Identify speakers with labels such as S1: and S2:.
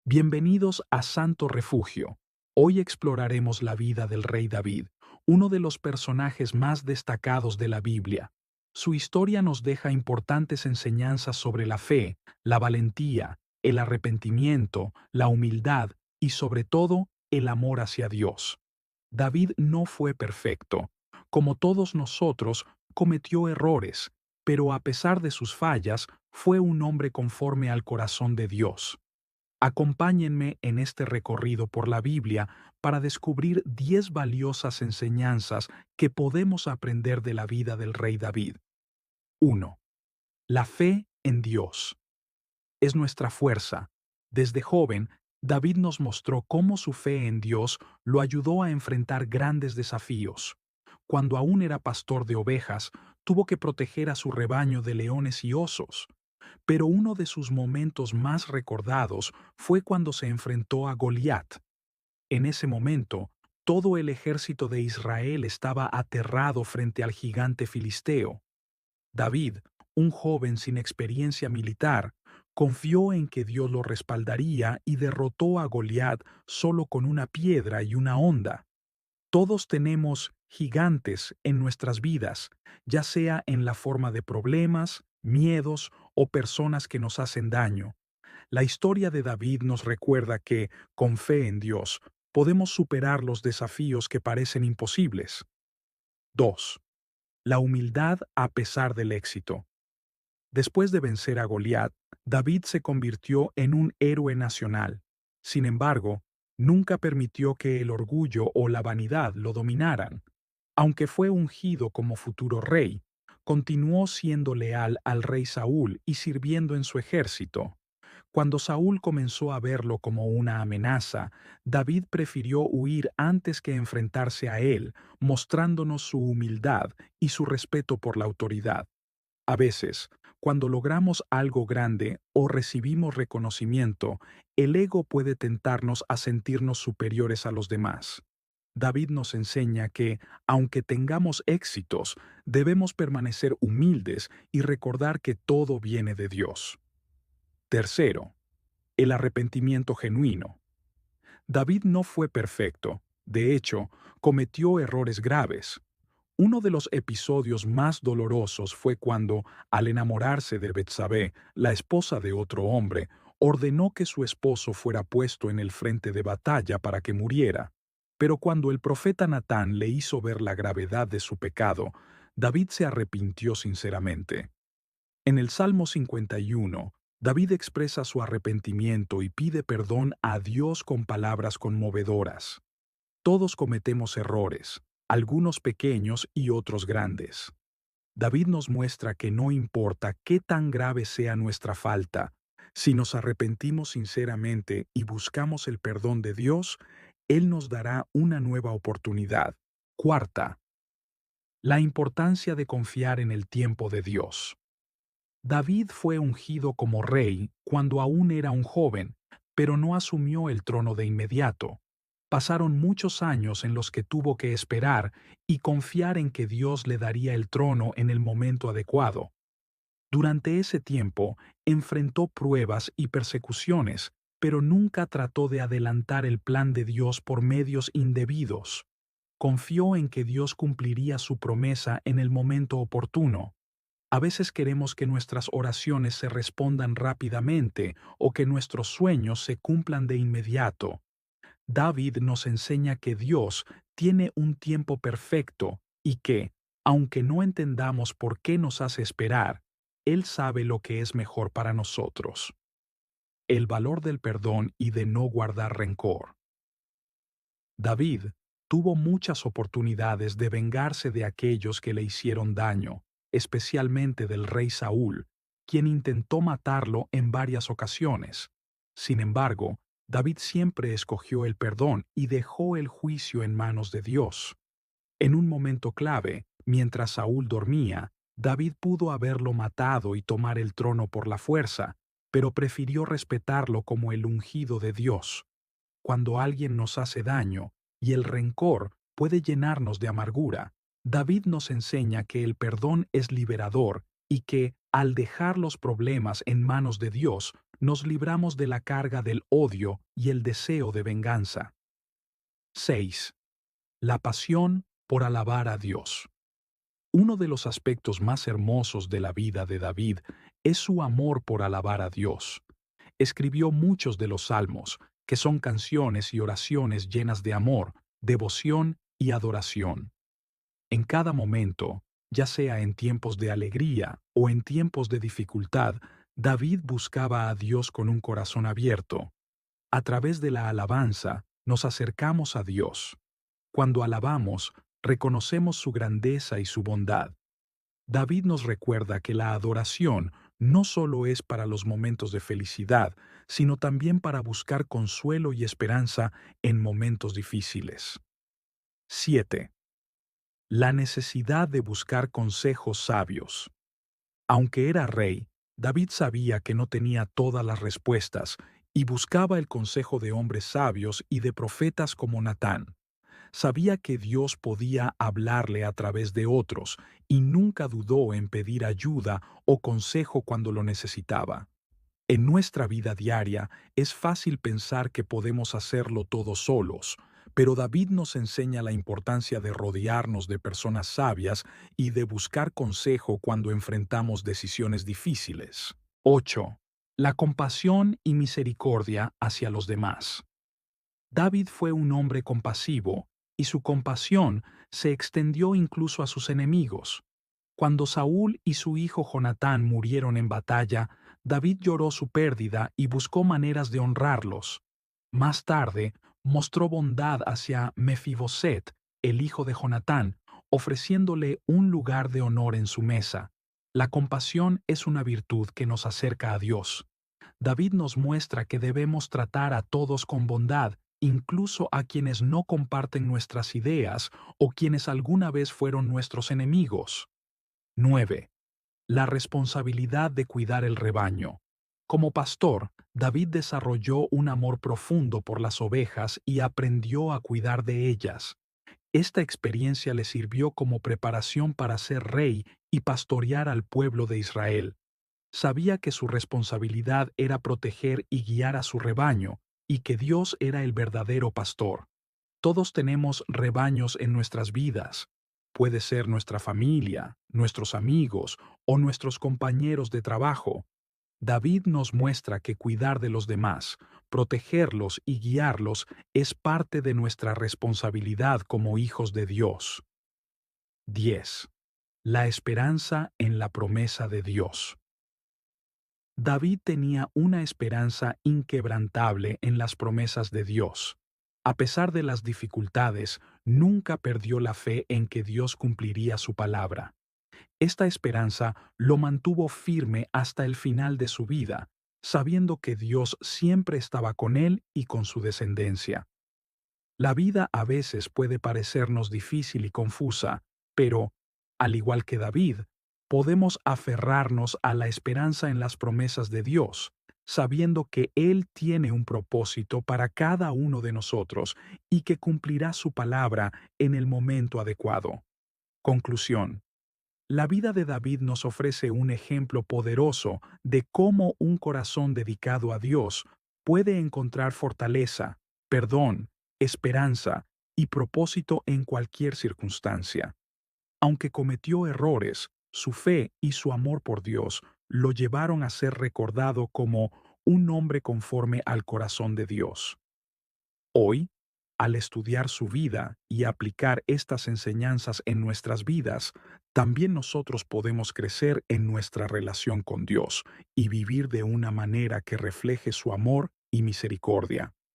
S1: Bienvenidos a Santo Refugio. Hoy exploraremos la vida del rey David, uno de los personajes más destacados de la Biblia. Su historia nos deja importantes enseñanzas sobre la fe, la valentía, el arrepentimiento, la humildad y sobre todo el amor hacia Dios. David no fue perfecto. Como todos nosotros, cometió errores, pero a pesar de sus fallas, fue un hombre conforme al corazón de Dios. Acompáñenme en este recorrido por la Biblia para descubrir 10 valiosas enseñanzas que podemos aprender de la vida del rey David. 1. La fe en Dios. Es nuestra fuerza. Desde joven, David nos mostró cómo su fe en Dios lo ayudó a enfrentar grandes desafíos. Cuando aún era pastor de ovejas, tuvo que proteger a su rebaño de leones y osos. Pero uno de sus momentos más recordados fue cuando se enfrentó a Goliat. En ese momento, todo el ejército de Israel estaba aterrado frente al gigante filisteo. David, un joven sin experiencia militar, confió en que Dios lo respaldaría y derrotó a Goliat solo con una piedra y una honda. Todos tenemos gigantes en nuestras vidas, ya sea en la forma de problemas, miedos o personas que nos hacen daño. La historia de David nos recuerda que, con fe en Dios, podemos superar los desafíos que parecen imposibles. 2. La humildad a pesar del éxito. Después de vencer a Goliat, David se convirtió en un héroe nacional. Sin embargo, nunca permitió que el orgullo o la vanidad lo dominaran. Aunque fue ungido como futuro rey, continuó siendo leal al rey Saúl y sirviendo en su ejército. Cuando Saúl comenzó a verlo como una amenaza, David prefirió huir antes que enfrentarse a él, mostrándonos su humildad y su respeto por la autoridad. A veces, cuando logramos algo grande o recibimos reconocimiento, el ego puede tentarnos a sentirnos superiores a los demás. David nos enseña que, aunque tengamos éxitos, debemos permanecer humildes y recordar que todo viene de Dios. Tercero, el arrepentimiento genuino. David no fue perfecto. De hecho, cometió errores graves. Uno de los episodios más dolorosos fue cuando, al enamorarse de Betsabé, la esposa de otro hombre, ordenó que su esposo fuera puesto en el frente de batalla para que muriera. Pero cuando el profeta Natán le hizo ver la gravedad de su pecado, David se arrepintió sinceramente. En el Salmo 51, David expresa su arrepentimiento y pide perdón a Dios con palabras conmovedoras. Todos cometemos errores, algunos pequeños y otros grandes. David nos muestra que no importa qué tan grave sea nuestra falta, si nos arrepentimos sinceramente y buscamos el perdón de Dios, Él nos dará una nueva oportunidad. Cuarta, la importancia de confiar en el tiempo de Dios. David fue ungido como rey cuando aún era un joven, pero no asumió el trono de inmediato. Pasaron muchos años en los que tuvo que esperar y confiar en que Dios le daría el trono en el momento adecuado. Durante ese tiempo, enfrentó pruebas y persecuciones, pero nunca trató de adelantar el plan de Dios por medios indebidos. Confió en que Dios cumpliría su promesa en el momento oportuno. A veces queremos que nuestras oraciones se respondan rápidamente o que nuestros sueños se cumplan de inmediato. David nos enseña que Dios tiene un tiempo perfecto y que, aunque no entendamos por qué nos hace esperar, Él sabe lo que es mejor para nosotros. El valor del perdón y de no guardar rencor. David tuvo muchas oportunidades de vengarse de aquellos que le hicieron daño, especialmente del rey Saúl, quien intentó matarlo en varias ocasiones. Sin embargo, David siempre escogió el perdón y dejó el juicio en manos de Dios. En un momento clave, mientras Saúl dormía, David pudo haberlo matado y tomar el trono por la fuerza, pero prefirió respetarlo como el ungido de Dios. Cuando alguien nos hace daño, y el rencor puede llenarnos de amargura, David nos enseña que el perdón es liberador y que, Al dejar los problemas en manos de Dios, nos libramos de la carga del odio y el deseo de venganza. 6. La pasión por alabar a Dios. Uno de los aspectos más hermosos de la vida de David es su amor por alabar a Dios. Escribió muchos de los salmos, que son canciones y oraciones llenas de amor, devoción y adoración. En cada momento, ya sea en tiempos de alegría o en tiempos de dificultad, David buscaba a Dios con un corazón abierto. A través de la alabanza, nos acercamos a Dios. Cuando alabamos, reconocemos su grandeza y su bondad. David nos recuerda que la adoración no solo es para los momentos de felicidad, sino también para buscar consuelo y esperanza en momentos difíciles. 7. La necesidad de buscar consejos sabios. Aunque era rey, David sabía que no tenía todas las respuestas y buscaba el consejo de hombres sabios y de profetas como Natán. Sabía que Dios podía hablarle a través de otros y nunca dudó en pedir ayuda o consejo cuando lo necesitaba. En nuestra vida diaria es fácil pensar que podemos hacerlo todos solos, pero David nos enseña la importancia de rodearnos de personas sabias y de buscar consejo cuando enfrentamos decisiones difíciles. 8. La compasión y misericordia hacia los demás. David fue un hombre compasivo, y su compasión se extendió incluso a sus enemigos. Cuando Saúl y su hijo Jonatán murieron en batalla, David lloró su pérdida y buscó maneras de honrarlos. Más tarde, mostró bondad hacia Mefiboset, el hijo de Jonatán, ofreciéndole un lugar de honor en su mesa. La compasión es una virtud que nos acerca a Dios. David nos muestra que debemos tratar a todos con bondad, incluso a quienes no comparten nuestras ideas o quienes alguna vez fueron nuestros enemigos. 9. La responsabilidad de cuidar el rebaño. Como pastor, David desarrolló un amor profundo por las ovejas y aprendió a cuidar de ellas. Esta experiencia le sirvió como preparación para ser rey y pastorear al pueblo de Israel. Sabía que su responsabilidad era proteger y guiar a su rebaño, y que Dios era el verdadero pastor. Todos tenemos rebaños en nuestras vidas. Puede ser nuestra familia, nuestros amigos o nuestros compañeros de trabajo. David nos muestra que cuidar de los demás, protegerlos y guiarlos es parte de nuestra responsabilidad como hijos de Dios. 10. La esperanza en la promesa de Dios. David tenía una esperanza inquebrantable en las promesas de Dios. A pesar de las dificultades, nunca perdió la fe en que Dios cumpliría su palabra. Esta esperanza lo mantuvo firme hasta el final de su vida, sabiendo que Dios siempre estaba con él y con su descendencia. La vida a veces puede parecernos difícil y confusa, pero, al igual que David, podemos aferrarnos a la esperanza en las promesas de Dios, sabiendo que Él tiene un propósito para cada uno de nosotros y que cumplirá su palabra en el momento adecuado. Conclusión. La vida de David nos ofrece un ejemplo poderoso de cómo un corazón dedicado a Dios puede encontrar fortaleza, perdón, esperanza y propósito en cualquier circunstancia. Aunque cometió errores, su fe y su amor por Dios lo llevaron a ser recordado como un hombre conforme al corazón de Dios. Hoy, al estudiar su vida y aplicar estas enseñanzas en nuestras vidas, también nosotros podemos crecer en nuestra relación con Dios y vivir de una manera que refleje su amor y misericordia.